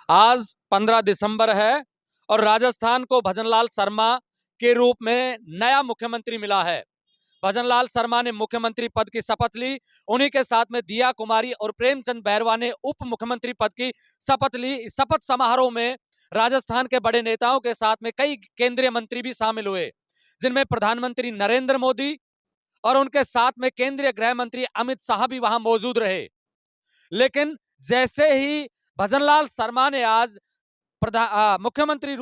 आज 15 दिसंबर है और राजस्थान को भजनलाल शर्मा के रूप में नया मुख्यमंत्री मिला है। भजनलाल शर्मा ने मुख्यमंत्री पद की शपथ ली। उन्हीं के साथ में दिया कुमारी और प्रेमचंद बैरवा ने उप मुख्यमंत्री पद की शपथ ली। इस शपथ समारोह में राजस्थान के बड़े नेताओं के साथ में कई केंद्रीय मंत्री भी शामिल हुए, जिनमें प्रधानमंत्री नरेंद्र मोदी और उनके साथ में केंद्रीय गृह मंत्री अमित शाह भी वहां मौजूद रहे। लेकिन जैसे ही भजनलाल शर्मा ने आज मुख्यमंत्री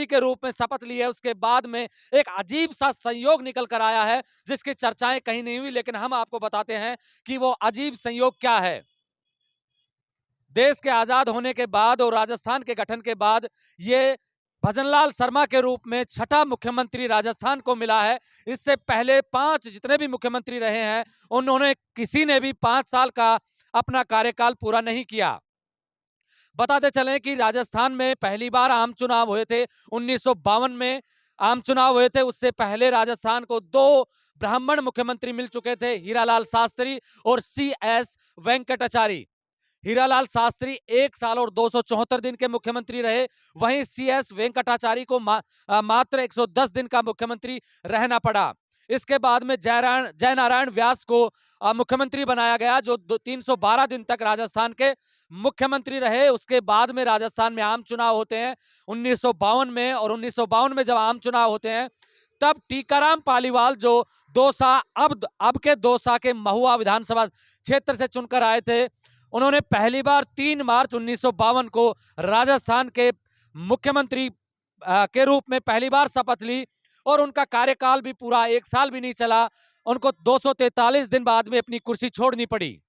के रूप में शपथ ली है, उसके बाद में एक अजीब सा संयोग निकल कर आया है, जिसकी चर्चाएं कहीं नहीं हुई। लेकिन हम आपको बताते हैं कि वो अजीब संयोग क्या है। देश के आजाद होने के बाद और राजस्थान के गठन के बाद ये भजनलाल शर्मा के रूप में छठा मुख्यमंत्री राजस्थान को मिला है। इससे पहले 5 जितने भी मुख्यमंत्री रहे हैं, उन्होंने किसी ने भी 5 साल का अपना कार्यकाल पूरा नहीं किया। बताते चलें कि राजस्थान में पहली बार आम चुनाव हुए थे 1952 में आम चुनाव हुए थे। उससे पहले राजस्थान को 2 ब्राह्मण मुख्यमंत्री मिल चुके थे, हीरालाल शास्त्री और CS वेंकटाचारी। हीरालाल शास्त्री 1 साल और 274 दिन के मुख्यमंत्री रहे, वहीं CS वेंकटाचारी को मात्र 110 दिन का मुख्यमंत्री रहना पड़ा। इसके बाद में जयनारायण व्यास को मुख्यमंत्री बनाया गया, जो 312 दिन तक राजस्थान के मुख्यमंत्री रहे। उसके बाद में राजस्थान में आम चुनाव होते हैं 1952 में, और 1952 में जब आम चुनाव होते हैं तब टीकाराम पालीवाल जो दौसा अब के दौसा के महुआ विधानसभा क्षेत्र से चुनकर आए थे, उन्होंने पहली बार 3 मार्च 1952 को राजस्थान के मुख्यमंत्री के रूप में पहली बार शपथ ली, और उनका कार्यकाल भी पूरा 1 साल भी नहीं चला। उनको 243 दिन बाद में अपनी कुर्सी छोड़नी पड़ी।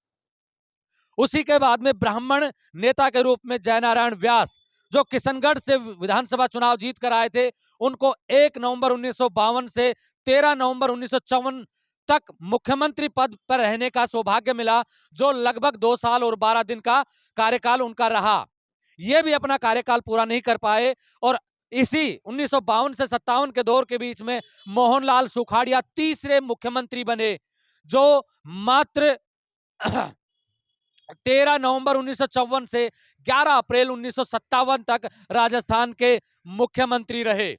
उसी के बाद में ब्राह्मण नेता के रूप में जयनारायण व्यास, जो किशनगढ़ से विधानसभा चुनाव जीत कर आए थे, उनको 1 नवंबर 1952 से 13 नवंबर 1954 तक मुख्यमंत्री पद पर रहने का सौभाग्य मिला, जो लगभग 2 साल और 12 दिन का कार्यकाल उनका रहा। ये भी अपना कार्यकाल पूरा नहीं कर पाए, और इसी 1952 से 57 के दौर के बीच में मोहनलाल सुखाड़िया तीसरे मुख्यमंत्री बने, जो मात्र 13 नवंबर 1954 से 11 अप्रैल 1957 तक राजस्थान के मुख्यमंत्री रहे।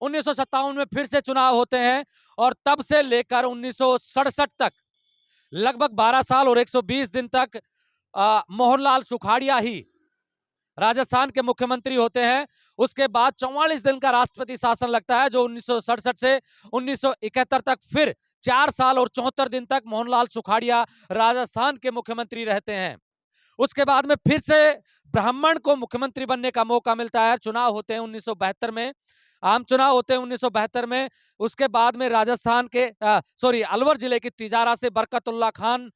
1957 में फिर से चुनाव होते हैं, और तब से लेकर 1967 तक लगभग 12 साल और 120 दिन तक मोहनलाल सुखाड़िया ही राजस्थान के मुख्यमंत्री होते हैं। उसके बाद 44 दिन का राष्ट्रपति शासन लगता है, जो 1967 से 1971 तक फिर 4 साल और 74 दिन तक मोहनलाल सुखाड़िया राजस्थान के मुख्यमंत्री रहते हैं। उसके बाद में फिर से ब्राह्मण को मुख्यमंत्री बनने का मौका मिलता है। चुनाव होते हैं 1972 में, आम चुनाव होते हैं 1972 में। उसके बाद में राजस्थान के अलवर जिले की तिजारा से बरकतुल्ला खान,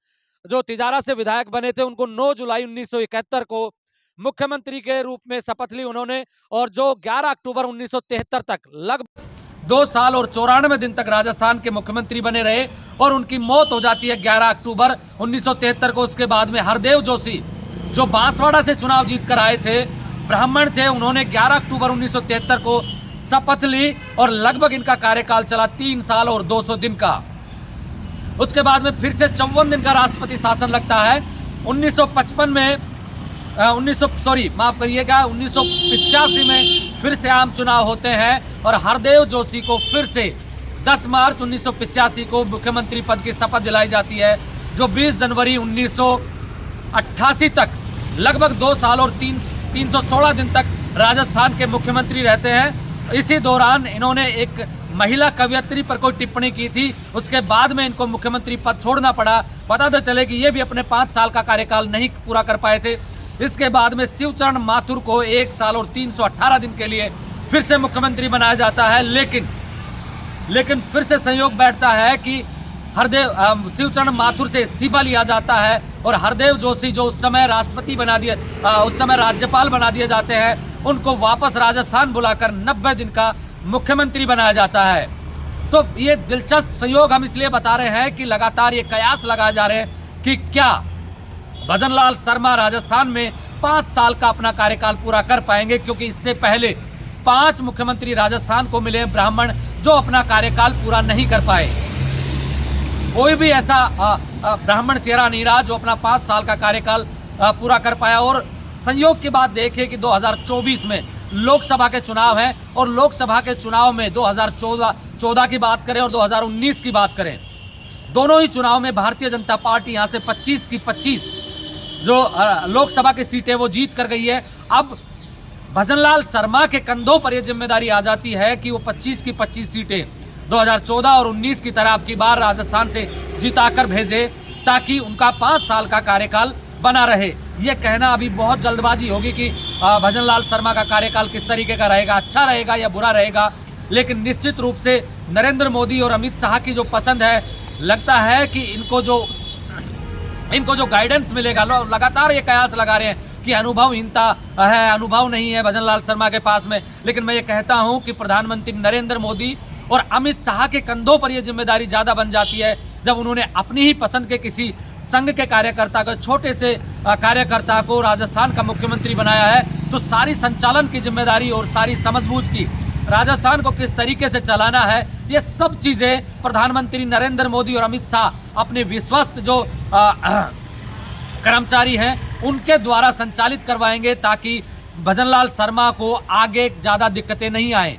जो तिजारा से विधायक बने थे, उनको 9 जुलाई 1971 को मुख्यमंत्री के रूप में शपथ ली उन्होंने, और जो 11 अक्टूबर 1973 तक लगभग 2 साल और 94 दिन तक राजस्थान के मुख्यमंत्री बने रहे, और उनकी मौत हो जाती है 11 अक्टूबर 1973 को। उसके बाद में हरदेव जोशी, जो बांसवाड़ा से चुनाव जीत कर आए थे, ब्राह्मण थे, उन्होंने 11 अक्टूबर 1973 को शपथ ली, और लगभग इनका कार्यकाल चला 3 साल और 200 दिन का। उसके बाद में फिर से 54 दिन का राष्ट्रपति शासन लगता है। 1955 में 1985 में फिर से आम चुनाव होते हैं, और हरदेव जोशी को फिर से 10 मार्च 1985 को मुख्यमंत्री पद की शपथ दिलाई जाती है, जो 20 जनवरी 1988 तक लगभग 2 साल और 316 दिन तक राजस्थान के मुख्यमंत्री रहते हैं। इसी दौरान इन्होंने एक महिला कवयित्री पर कोई टिप्पणी की थी, उसके बाद में इनको मुख्यमंत्री पद छोड़ना पड़ा। पता तो चले कि ये भी अपने 5 साल का कार्यकाल नहीं पूरा कर पाए थे। इसके बाद में शिवचरण माथुर को 1 साल और 318 दिन के लिए फिर से मुख्यमंत्री बनाया जाता है, लेकिन फिर से संयोग बैठता है कि शिवचरण माथुर से इस्तीफा लिया जाता है, और हरदेव जोशी, जो उस समय राज्यपाल बना दिए जाते हैं, उनको वापस राजस्थान बुलाकर 90 दिन का मुख्यमंत्री बनाया जाता है। तो ये दिलचस्प संयोग हम इसलिए बता रहे हैं कि लगातार ये कयास लगाए जा रहे हैं कि क्या भजनलाल शर्मा राजस्थान में 5 साल का अपना कार्यकाल पूरा कर पाएंगे, क्योंकि इससे पहले 5 मुख्यमंत्री राजस्थान को मिले ब्राह्मण, जो अपना कार्यकाल पूरा नहीं कर पाए। कोई भी ऐसा ब्राह्मण चेहरा नहीं रहा जो अपना 5 साल का कार्यकाल पूरा कर पाया। और संयोग की बात देखें कि 2024 में लोकसभा के चुनाव हैं और लोकसभा के चुनाव में 2014 की बात करें और 2019 की बात करें, दोनों ही चुनाव में भारतीय जनता पार्टी यहाँ से 25 की 25 जो लोकसभा की सीटें वो जीत कर गई है। अब भजनलाल शर्मा के कंधों पर यह जिम्मेदारी आ जाती है कि वो 25 की 25 सीटें 2014 और 19 की तरह अब की बार राजस्थान से जिताकर भेजे, ताकि उनका 5 साल का कार्यकाल बना रहे। ये कहना अभी बहुत जल्दबाजी होगी कि भजनलाल शर्मा का कार्यकाल किस तरीके का रहेगा, अच्छा रहेगा या बुरा रहेगा। लेकिन निश्चित रूप से नरेंद्र मोदी और अमित शाह की जो पसंद है, लगता है कि इनको जो गाइडेंस मिलेगा, लगातार ये कयास लगा रहे हैं कि अनुभवहीनता है, अनुभव नहीं है भजनलाल शर्मा के पास में। लेकिन मैं ये कहता हूं कि प्रधानमंत्री नरेंद्र मोदी और अमित शाह के कंधों पर यह जिम्मेदारी ज़्यादा बन जाती है जब उन्होंने अपनी ही पसंद के किसी संघ के कार्यकर्ता को, छोटे से कार्यकर्ता को राजस्थान का मुख्यमंत्री बनाया है, तो सारी संचालन की जिम्मेदारी और सारी समझबूझ की राजस्थान को किस तरीके से चलाना है, ये सब चीज़ें प्रधानमंत्री नरेंद्र मोदी और अमित शाह अपने विश्वस्त जो कर्मचारी हैं उनके द्वारा संचालित करवाएंगे, ताकि भजनलाल शर्मा को आगे ज़्यादा दिक्कतें नहीं आए।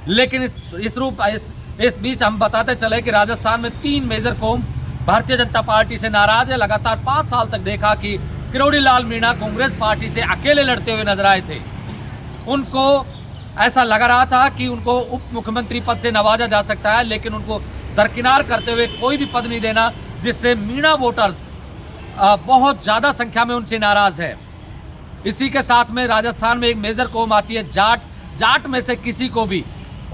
लेकिन इस बीच हम बताते चले कि राजस्थान में 3 मेजर कौम भारतीय जनता पार्टी से नाराज है। लगातार 5 साल तक देखा कि किरोड़ी लाल मीणा कांग्रेस पार्टी से अकेले लड़ते हुए नजर आए थे। उनको ऐसा लग रहा था कि उनको उप मुख्यमंत्री पद से नवाजा जा सकता है, लेकिन उनको दरकिनार करते हुए कोई भी पद नहीं देना, जिससे मीणा वोटर्स बहुत ज़्यादा संख्या में उनसे नाराज है। इसी के साथ में राजस्थान में एक मेजर कौम आती है जाट में से किसी को भी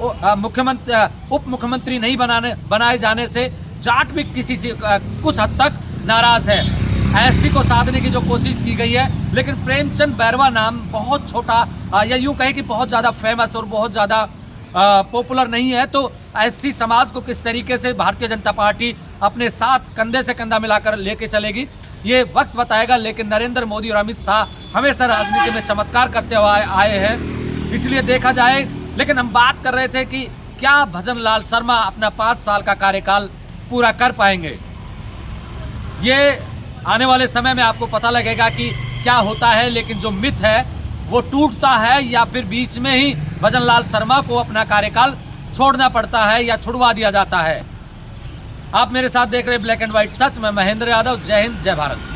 उप मुख्यमंत्री नहीं बनाए जाने से जाट भी किसी से कुछ हद तक नाराज है। ऐसी को साधने की जो कोशिश की गई है, लेकिन प्रेमचंद बैरवा नाम बहुत छोटा या यूं कहे कि बहुत ज़्यादा फेमस और बहुत ज़्यादा पॉपुलर नहीं है, तो ऐसी समाज को किस तरीके से भारतीय जनता पार्टी अपने साथ कंधे से कंधा मिलाकर लेके चलेगी, ये वक्त बताएगा। लेकिन नरेंद्र मोदी और अमित शाह हमेशा राजनीति में चमत्कार करते हुए आए हैं, इसलिए देखा जाए। लेकिन हम बात कर रहे थे कि क्या भजनलाल शर्मा अपना 5 साल का कार्यकाल पूरा कर पाएंगे। ये आने वाले समय में आपको पता लगेगा कि क्या होता है। लेकिन जो मिथ है वो टूटता है या फिर बीच में ही भजनलाल शर्मा को अपना कार्यकाल छोड़ना पड़ता है या छुड़वा दिया जाता है। आप मेरे साथ देख रहे हैं ब्लैक एंड व्हाइट सच में महेंद्र यादव। जय हिंद, जय भारत।